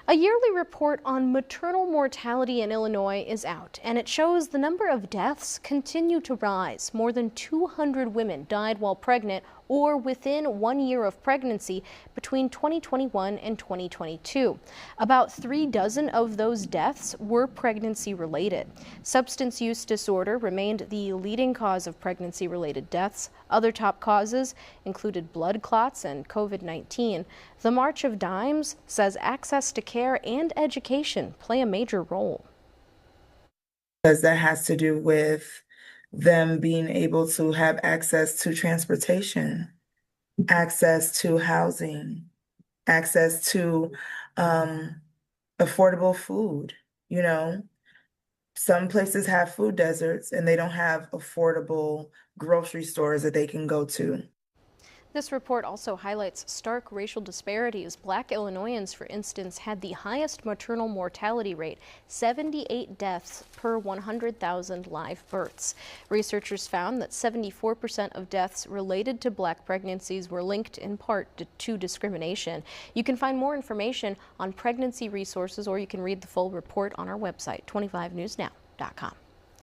A yearly report on maternal mortality in Illinois is out, and it shows the number of deaths continue to rise. More than 200 women died while pregnant or within 1 year of pregnancy between 2021 and 2022. About 36 of those deaths were pregnancy-related. Substance use disorder remained the leading cause of pregnancy-related deaths. Other top causes included blood clots and COVID-19. The March of Dimes says access to care and education play a major role. Because that has to do with them being able to have access to transportation, access to housing, access to affordable food. You know, some places have food deserts and they don't have affordable grocery stores that they can go to. This report also highlights stark racial disparities. Black Illinoisans, for instance, had the highest maternal mortality rate, 78 deaths per 100,000 live births. Researchers found that 74% of deaths related to black pregnancies were linked in part to discrimination. You can find more information on pregnancy resources, or you can read the full report on our website, 25newsnow.com.